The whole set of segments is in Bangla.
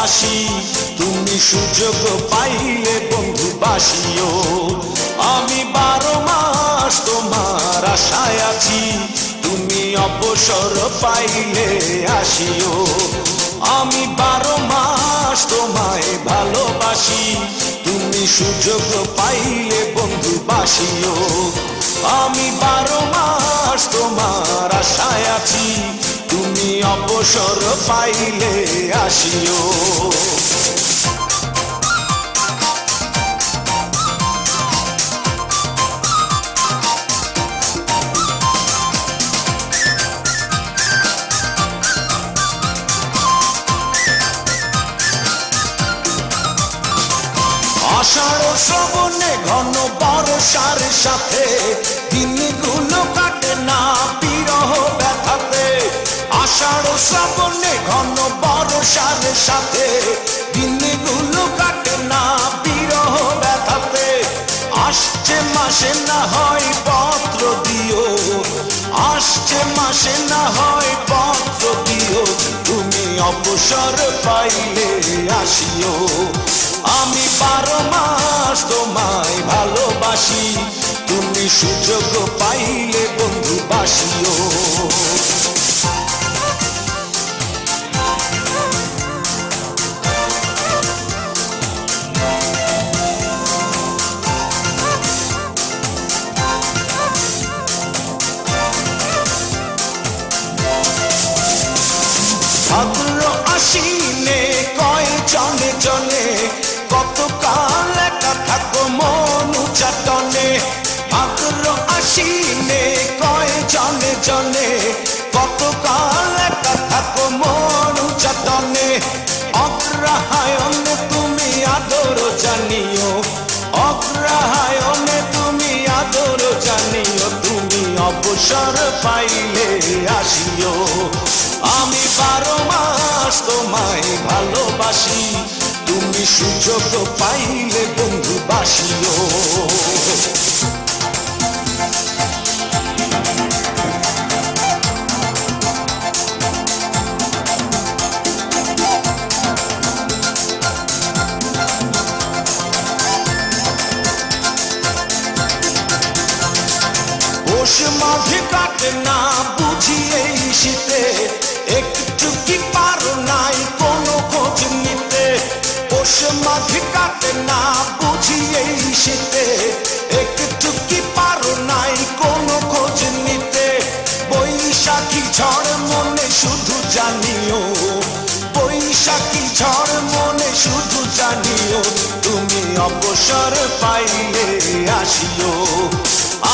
আসি, তুমি সুযোগ পাইলে বন্ধু বাসিও। আমি 12 মাস তোমার আশায় আছি, তুমি অবসর পাইলে আসিও। আমি 12 মাস তোমায় ভালোবাসি, তুমি সুযোগ পাইলে বন্ধু বাসিও। আমি 12 মাস তোমার আশায় আছি, তুমি অবসর পাইলে আসিও। আষাঢ় শ্রাবণে ঘন বর্ষার সাথে দিনগুলো কাটে না বিরহ ব্যথাতে। আষাঢ় শ্রাবণে ঘন বর্ষার সাথে দিনগুলো কাটে না বিরহ ব্যথাতে। আসছে মাসে না হয় পত্র দিও, আসছে মাসে না হয় পত্র দিও, তুমি অবসর পাইলে আসিও। আমি 12 মাস তোমায় ভালোবাসি, তুমি সুযোগ পাইলে বন্ধু বাসিও। ভাদ্র আশ্বিনে কয় জনে জনে কতকাল একা থাকো মন চাটনে। ভাদ্র আশ্বিনে কয় জনে জনে কতকাল একা থাকো মন চাটনে। অগ্রহায়ণে তুমি আদর জানিও, অগ্রহায়ণে তুমি আদর জানিও, তুমি অবসর পাইলে আসিও। আমি 12 মাস তোমায় ভালোবাসি, তুমি সুযোগ পাইলে বন্ধু বাসিও। পৌষ মাঘে কাটে না বুঝি এই শীতে, একটু কি পারো নাই কোনো খোঁজ নিতে। পৌষ মাঘে কাটে না বুঝি এই শীতে, একটু কি পারো নাই কোনো খোঁজ নিতে। বৈশাখী ঝড় মনে শুধু জানিও, বৈশাখী ঝড় মনে শুধু জানিও, তুমি অবসর পাইলে আসিও।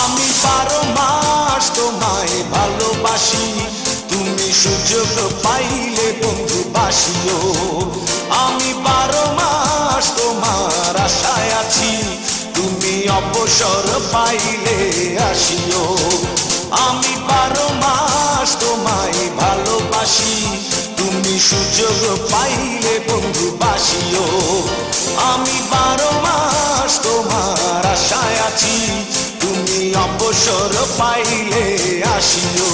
আমি 12 মাস তোমায় ভালোবাসি, তুমি সুযোগ পাইলে বন্ধু বাসিও। আমি 12 মাস তোমার আশায় আছি, তুমি অবসর পাইলে আসিও। আমি 12 মাস তোমায় ভালোবাসি, তুমি সুযোগ পাইলে বন্ধু বাসিও। আমি 12 মাস তোমার আশায় আছি, তুমি অবসর পাইলে আসিও।